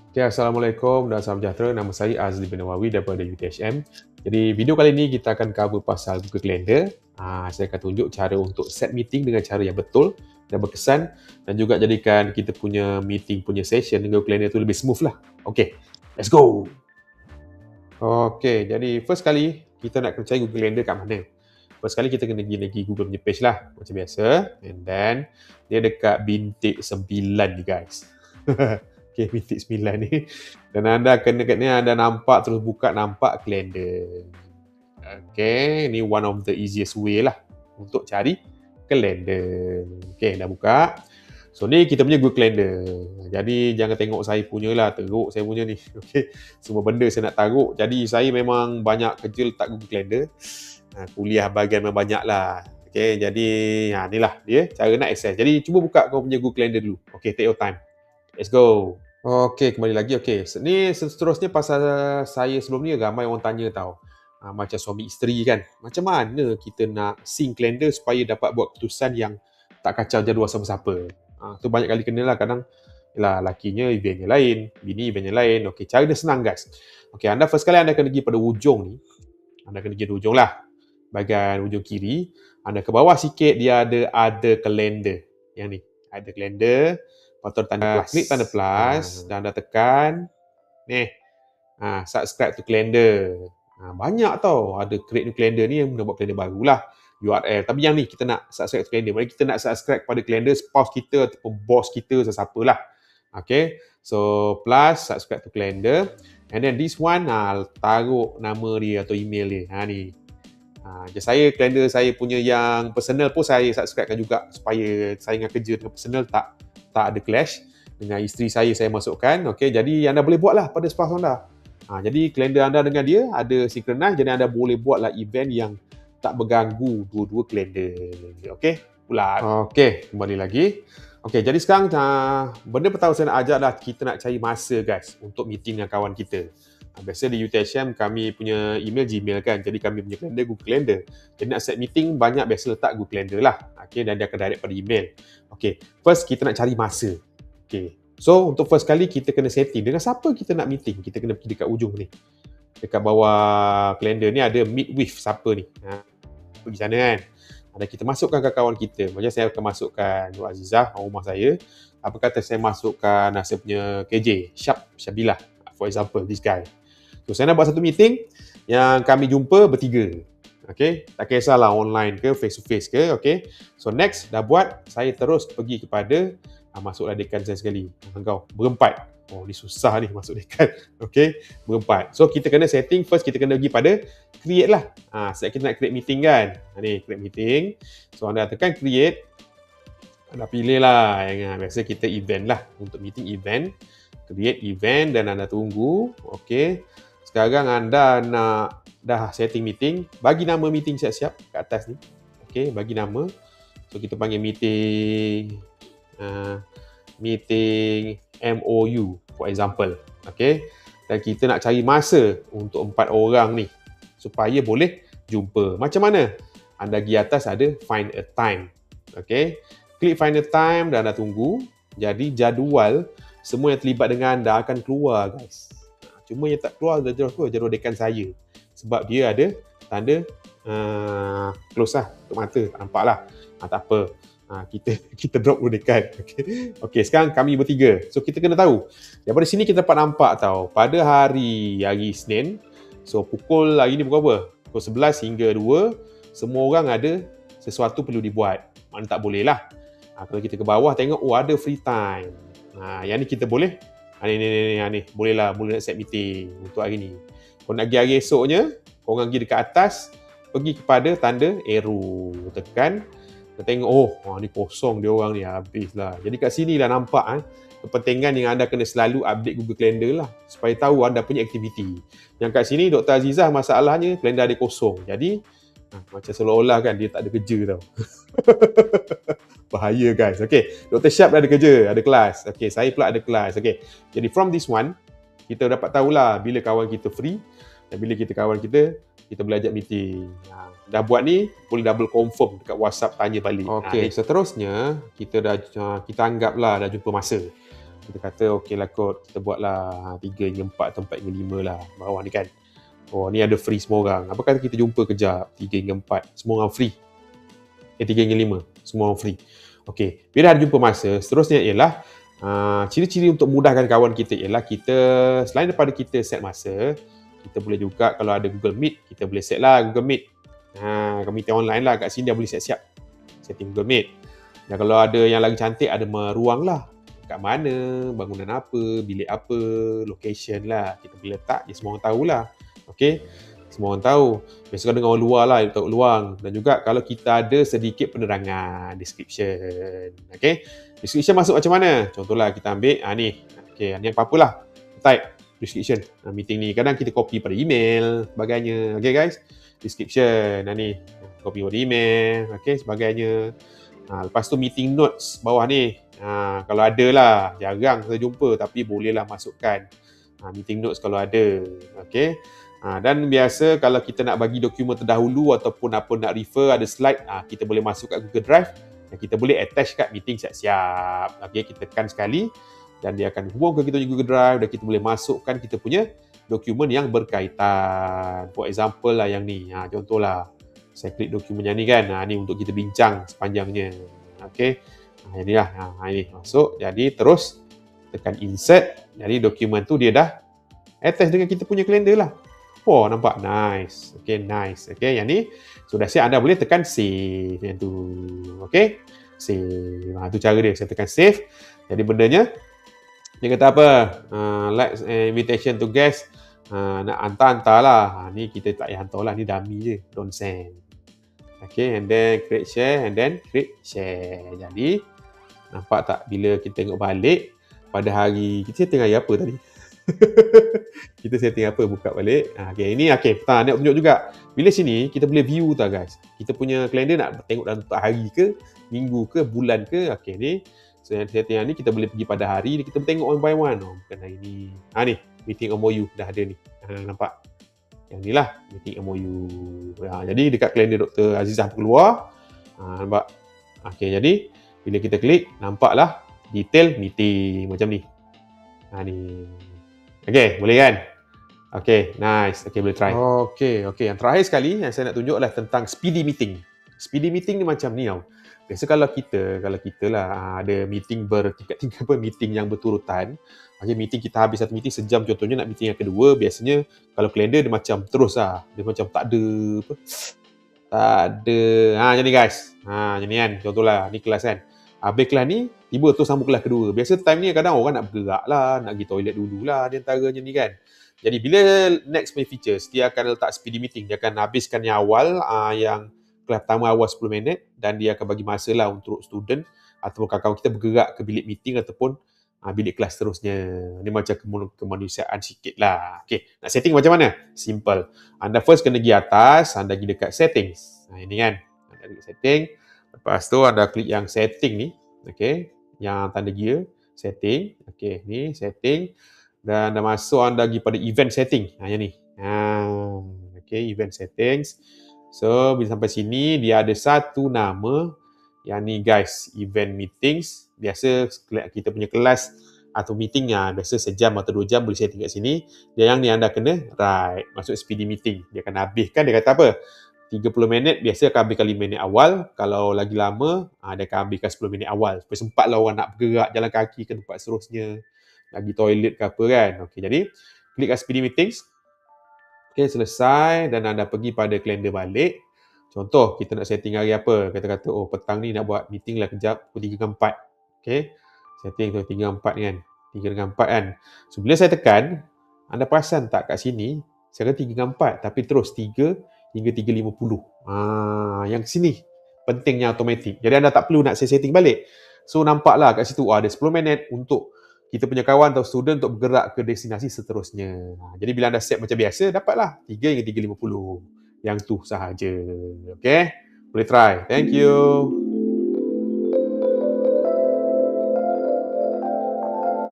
Okay, Assalamualaikum dan salam sejahtera. Nama saya Azli bin Nawawi daripada UTHM. Jadi video kali ini kita akan cover pasal Google Calendar. Saya akan tunjuk cara untuk set meeting dengan cara yang betul dan berkesan dan juga jadikan kita punya meeting punya session dengan Google Calendar tu lebih smooth lah. Okay, let's go! Okay, jadi first kali kita nak kena cari Google Calendar kat mana? First kali kita kena pergi Google punya page lah macam biasa. And then dia dekat bintik 9 ni guys. Okay, bintik 9 ni. Dan anda kena kat ni anda nampak terus buka nampak kalender. Okay, ni one of the easiest way lah untuk cari kalender. Okay, dah buka. So ni kita punya Google Calendar. Jadi jangan tengok saya punya lah, teruk saya punya ni. Okay, semua benda saya nak taruh. Jadi saya memang banyak kerja letak Google Calendar. Kuliah bahagian memang banyak lah. Okay, jadi ni lah dia cara nak access. Jadi cuba buka kau punya Google Calendar dulu. Okay, take your time. Let's go. Okay, kembali lagi. Okay, ni seterusnya pasal saya sebelum ni ramai orang tanya tau. Macam suami isteri kan. Macam mana kita nak sync kalender supaya dapat buat keputusan yang tak kacau jadual siapa-siapa. Tu banyak kali kena lah. Kadang lakinya eventnya lain, bini eventnya lain. Okay, cara dia senang guys. Okay, anda first kali anda kena pergi pada ujung ni. Anda kena pergi di ujung lah. Bahagian ujung kiri. Anda ke bawah sikit dia ada kalender. Yang ni. Ada kalender. Lepas tu tanda plus. Klik tanda plus dan anda tekan ni. Subscribe to calendar. Banyak tau ada create new calendar ni yang nak buat kalender barulah. URL. Tapi yang ni kita nak subscribe to calendar. Maksudnya kita nak subscribe pada kalender spouse kita ataupun bos kita sesiapa lah. Okay. So plus subscribe to calendar. And then this one taruh nama dia atau email dia. Ni. Saya kalender saya punya yang personal pun saya subscribekan juga supaya saya dengan kerja dengan personal tak ada clash. Dengan isteri saya masukkan. Okay, jadi anda boleh buatlah pada spouse anda. Jadi kalender anda dengan dia ada synchronize. Jadi anda boleh buatlah event yang tak berganggu dua-dua kalender. Okay, pula. Okay, kembali lagi. Okay, jadi sekarang benda pertama saya nak ajak adalah kita nak cari masa guys untuk meeting dengan kawan kita. Biasa di UTHM kami punya email Gmail kan. Jadi kami punya kalender Google Calendar. Jadi nak set meeting banyak biasa letak Google Calendar lah. Okay, dan dia akan direct pada email. Okay, first kita nak cari masa. Okay, so untuk first kali kita kena setting dengan siapa kita nak meeting. Kita kena pergi dekat ujung ni. Dekat bawah kalender ni ada meet with siapa ni. Pergi sana kan. Ada kita masukkan ke kawan kita. Macam saya akan masukkan Nur Azizah, rumah saya. Apa kata saya masukkan saya punya KJ, Syabilah. For example, this guy. So, saya nak buat satu meeting yang kami jumpa bertiga. Okay, tak kisahlah online ke, face to face ke. Okay, so next dah buat, saya terus pergi kepada masuklah dekan saya sekali. Engkau berempat. Oh, ni susah ni masuk dekan. Okay, berempat. So, kita kena setting first, kita kena pergi pada create lah. Sebab kita nak create meeting kan. Ni, create meeting. So, anda tekan create. Anda pilih lah. Biasa kita event lah. Untuk meeting event. Create event dan anda tunggu. Okay. Sekarang anda nak dah setting meeting, bagi nama meeting siap-siap kat atas ni. Okey, bagi nama. So kita panggil meeting meeting MOU for example. Okey. Dan kita nak cari masa untuk 4 orang ni supaya boleh jumpa. Macam mana? Anda pergi atas ada find a time. Okey. Klik find a time dan anda tunggu. Jadi jadual semua yang terlibat dengan anda akan keluar guys. Cuma yang tak keluar jadual dekan saya. Sebab dia ada tanda close lah untuk mata. Tak nampak lah. Tak apa. Kita drop dulu dekan. Okay, sekarang kami bertiga. So kita kena tahu. Daripada sini kita dapat nampak tau. Pada hari Isnin. So pukul hari ni pukul apa? Pukul 11 hingga 2. Semua orang ada sesuatu perlu dibuat. Mana tak boleh lah. Kalau kita ke bawah tengok ada free time. Yang ni kita boleh. Ni boleh nak set meeting untuk hari ni. Kalau nak pergi hari esoknya, korang pergi dekat atas, pergi kepada tanda arrow, tekan, kita tengok ni kosong dia orang ni, habislah. Jadi kat sini dah nampak kepentingan yang anda kena selalu update Google Calendar lah supaya tahu anda punya aktiviti. Yang kat sini Dr. Azizah masalahnya kalender dia kosong. Jadi macam seolah-olah kan dia tak ada kerja tau. Bahaya guys. Okay, Dr. Syab dah ada kerja, ada kelas. Okay, saya pula ada kelas. Okay, jadi from this one, kita dapat tahulah bila kawan kita free dan bila kawan kita boleh ajak meeting. Dah buat ni, boleh double confirm dekat WhatsApp tanya balik. Okay, seterusnya kita anggaplah dah jumpa masa. Kita kata okey lah kot, kita buatlah 3 hingga 4 atau 4 hingga 5 lah bawah ni kan. Oh, ni ada free semua orang. Apa kata kita jumpa kejap 3 hingga 4, semua orang free. 3 hingga 5, semua orang free. Okey, bila ada jumpa masa, seterusnya ialah ciri-ciri untuk mudahkan kawan kita ialah kita, selain daripada kita set masa, kita boleh juga kalau ada Google Meet, kita boleh set lah Google Meet. Meeting online lah, kat sini dah boleh siap-siap setting Google Meet. Dan kalau ada yang lagi cantik, ada ruang lah. Kat mana, bangunan apa, bilik apa, location lah. Kita boleh letak, semua orang tahulah. Okey, semua orang tahu. Biasa dengan orang luar lah, dia tahu luang. Dan juga kalau kita ada sedikit penerangan, description. Okey, description masuk macam mana? Contohlah kita ambil, ni. Okey, ni apa-apalah. Type description meeting ni. Kadang kita copy pada email, sebagainya. Okey guys, description. Ni, copy pada email, okey, sebagainya. Lepas tu meeting notes bawah ni. Kalau ada lah, jarang saya jumpa tapi bolehlah masukkan meeting notes kalau ada. Okey. Dan biasa kalau kita nak bagi dokumen terdahulu ataupun apa nak refer, ada slide, kita boleh masuk kat Google Drive dan kita boleh attach kat meeting siap-siap. Okey, kita tekan sekali dan dia akan hubung ke kita punya Google Drive dan kita boleh masukkan kita punya dokumen yang berkaitan. For example lah yang ni. Contohlah saya klik dokumen yang ni kan. Ni untuk kita bincang sepanjangnya. Okey. Inilah. Ini masuk. Jadi terus tekan insert. Jadi dokumen tu dia dah attach dengan kita punya kalender lah. Oh, nampak? Nice. Okay, nice. Okay, yang ni sudah siap. Anda boleh tekan save. Yang tu. Okay. Save. Tu cara dia. Saya tekan save. Jadi bendanya, dia kata apa? Like invitation to guest. Nak hantar lah. Ni kita tak payah hantar lah. Ni dummy je. Don't send. Okay, and then create share. And then create share. Jadi, nampak tak? Bila kita tengok balik, pada hari, kita setting hari apa tadi? Kita setting apa, buka balik. Okay, ini okay. Nak tunjuk juga. Bila sini, kita boleh view tau guys. Kita punya kalender nak tengok dalam hari ke, minggu ke, bulan ke. Okay, ni. So, setting ni kita boleh pergi pada hari. Kita tengok one by one. Bukan hari ni. Ni, meeting MOU dah ada ni. Nampak? Yang ni lah, meeting MOU. Jadi, dekat kalender Dr. Azizah keluar. Nampak? Okay, jadi, bila kita klik, nampaklah detail meeting. Macam ni. Ni. Okay, boleh kan? Okay, nice. Okay, boleh try. Okay. Yang terakhir sekali yang saya nak tunjuk adalah tentang speedy meeting. Speedy meeting ni macam ni tau. Biasa kalau kita lah ada meeting bertingkat-tingkat meeting yang berturutan. Okay, meeting kita habis satu meeting sejam contohnya, nak meeting yang kedua, biasanya kalau kalender dia macam terus lah. Dia macam tak ada apa. Tak ada. Macam ni guys. Macam ni kan. Contohlah, ni kelas kan. Habis kelas ni, tiba tu sambung kelas kedua. Biasa time ni kadang orang nak bergerak lah, nak pergi toilet dulu lah, di antaranya ni kan. Jadi bila next punya features, dia akan letak speedy meeting. Dia akan habiskan yang awal, yang kelas pertama awal 10 minit dan dia akan bagi masa lah untuk student ataupun kawan-kawan kita bergerak ke bilik meeting ataupun bilik kelas seterusnya. Ini macam kemanusiaan sikit lah. Okay, nak setting macam mana? Simple. Anda first kena pergi atas, anda pergi dekat settings. Ini kan, anda dekat setting. Lepas tu anda klik yang setting ni. Okay. Yang tanda gear. Setting. Okay. Ni setting. Dan anda masuk, anda pergi pada event setting. Yang ni. Okay. Event settings. So, bila sampai sini, dia ada satu nama. Yang ni guys. Event meetings. Biasa kita punya kelas atau meeting biasa sejam atau 2 jam boleh setting kat sini. Dia yang ni anda kena right. Masuk speedy meeting. Dia akan habiskan. Dia kata apa? 30 minit, biasa akan habiskan 5 minit awal. Kalau lagi lama, dia akan habiskan 10 minit awal. Supaya sempatlah orang nak bergerak, jalan kaki ke tempat seterusnya. Lagi toilet ke apa kan. Okay, jadi, klik kat speedy meetings. Okay, selesai. Dan anda pergi pada kalender balik. Contoh, kita nak setting hari apa. Kata-kata, petang ni nak buat meeting lah kejap. Pukul 3 ke 4. Okay. Setting tu 3 ke 4 kan. 3 ke 4 kan. So, bila saya tekan, anda perasan tak kat sini, saya kata 3 ke 4. Tapi terus 3 hingga 3.50. Yang sini pentingnya automatik. Jadi anda tak perlu nak setting balik. So nampaklah kat situ ada 10 minit untuk kita punya kawan atau student untuk bergerak ke destinasi seterusnya. Jadi bila anda set macam biasa, dapatlah 3 hingga 3.50. Yang tu sahaja. Okay? Boleh try. Thank you.